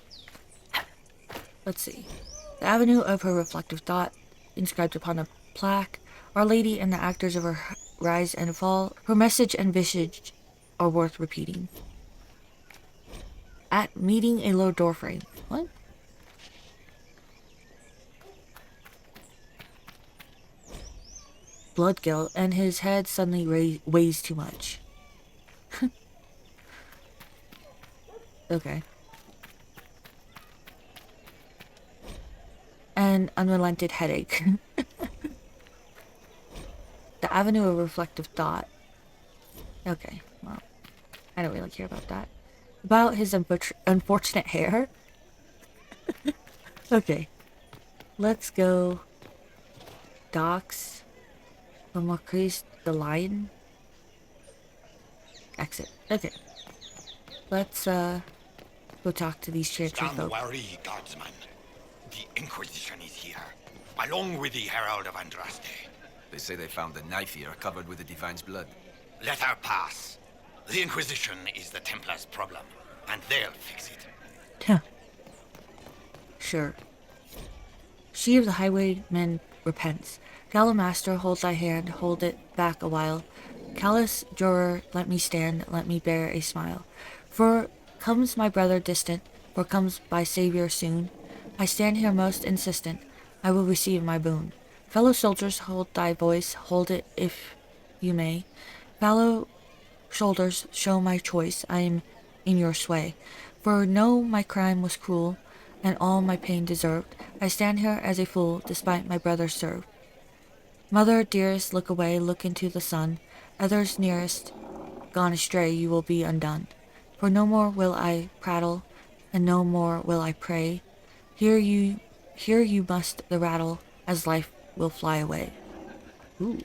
Let's see. The avenue of her reflective thought, inscribed upon a plaque. Our Lady and the actors of her rise and fall. Her message and visage are worth repeating. At meeting a low door frame. What? Blood guilt, and his head suddenly weighs too much. Okay. An unrelented headache. The avenue of reflective thought. Okay, well, I don't really care about that. About his unfortunate hair. Okay. Let's go. Docks. Marquise the Lion. Exit. Okay. Let's go talk to these Chantry folk. Don't worry, guardsman. The Inquisition is here, along with the Herald of Andraste. They say they found the knife here covered with the Divine's blood. Let her pass. The Inquisition is the Templars' problem, and they'll fix it. Huh. Sure. She of the highwayman repents. Gallimaster, hold thy hand, hold it back a while. Callous juror, let me stand, let me bear a smile. For comes my brother distant, for comes my Savior soon. I stand here most insistent, I will receive my boon. Fellow soldiers, hold thy voice, hold it if you may. Fellow shoulders, show my choice, I am in your sway. For know my crime was cruel, and all my pain deserved. I stand here as a fool, despite my brother served. Mother, dearest, look away, look into the sun. Others nearest, gone astray, you will be undone. For no more will I prattle, and no more will I pray. Hear you must the rattle, as life will fly away. Ooh.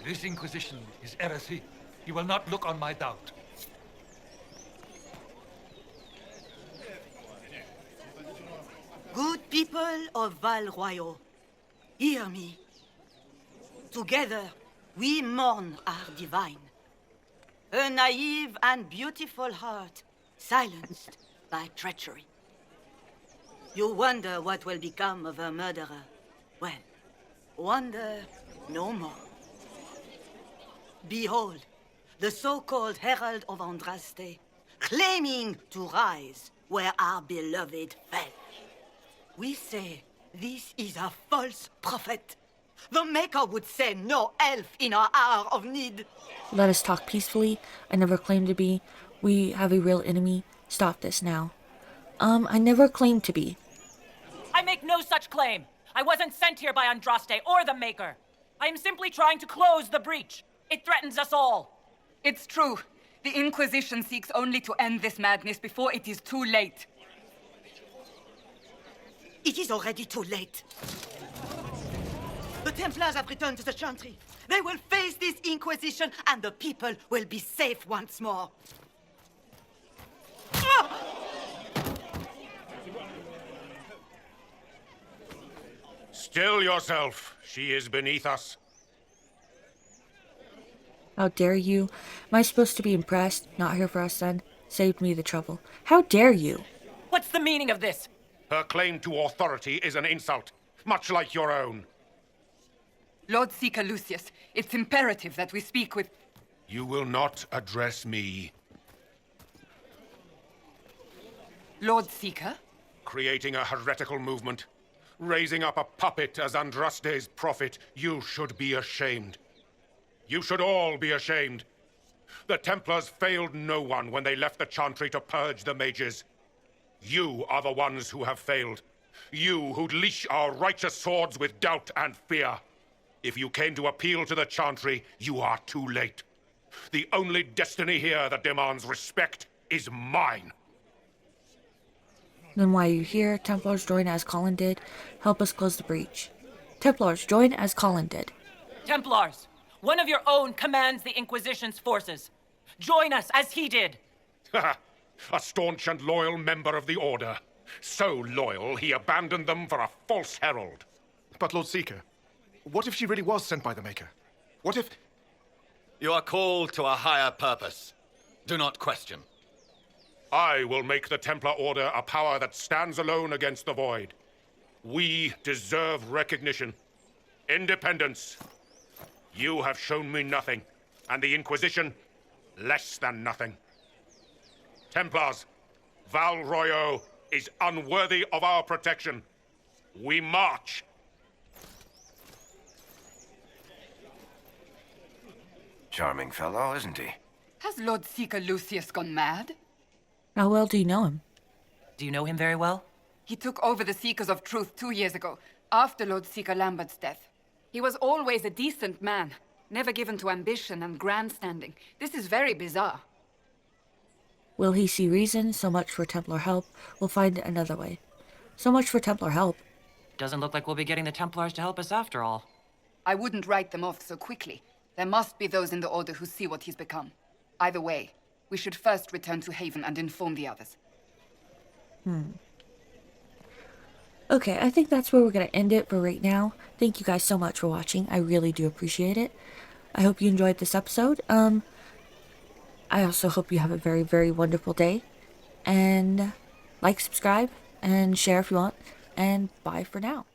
This Inquisition is heresy. You will not look on my doubt. Good People of Val Royal, hear me. Together, we mourn our divine. Her naive and beautiful heart silenced by treachery. You wonder what will become of her murderer. Well, wonder no more. Behold, the so-called Herald of Andraste, claiming to rise where our beloved fell. We say this is a false prophet. The Maker would send no elf in our hour of need. Let us talk peacefully. I never claimed to be. We have a real enemy. Stop this now. I never claimed to be. I make no such claim. I wasn't sent here by Andraste or the Maker. I am simply trying to close the breach. It threatens us all. It's true. The Inquisition seeks only to end this madness before it is too late. It is already too late. The Templars have returned to the Chantry. They will face this Inquisition, and the people will be safe once more. Still yourself. She is beneath us. How dare you? Am I supposed to be impressed? Not here for us then? Saved me the trouble. How dare you? What's the meaning of this? Her claim to authority is an insult, much like your own. Lord Seeker Lucius, it's imperative that we speak with... You will not address me. Lord Seeker? Creating a heretical movement. Raising up a puppet as Andraste's prophet. You should be ashamed. You should all be ashamed. The Templars failed no one when they left the Chantry to purge the mages. You are the ones who have failed. You who leash our righteous swords with doubt and fear. If you came to appeal to the Chantry, you are too late. The only destiny here that demands respect is mine. Then why are you here? Templars, join as Cullen did. Help us close the breach. Templars, join as Cullen did. Templars, one of your own commands the Inquisition's forces. Join us as he did. A staunch and loyal member of the Order. So loyal, he abandoned them for a false herald. But Lord Seeker, what if she really was sent by the Maker? What if... You are called to a higher purpose. Do not question. I will make the Templar Order a power that stands alone against the Void. We deserve recognition. Independence. You have shown me nothing, and the Inquisition, less than nothing. Templars, Val Royal is unworthy of our protection. We march. Charming fellow, isn't he? Has Lord Seeker Lucius gone mad? How well do you know him? Do you know him very well? He took over the Seekers of Truth 2 years ago, after Lord Seeker Lambert's death. He was always a decent man, never given to ambition and grandstanding. This is very bizarre. Will he see reason? So much for Templar help. We'll find another way. So much for Templar help. Doesn't look like we'll be getting the Templars to help us after all. I wouldn't write them off so quickly. There must be those in the Order who see what he's become. Either way, we should first return to Haven and inform the others. Okay, I think that's where we're going to end it for right now. Thank you guys so much for watching. I really do appreciate it. I hope you enjoyed this episode. I also hope you have a very, very wonderful day. And like, subscribe, and share if you want. And bye for now.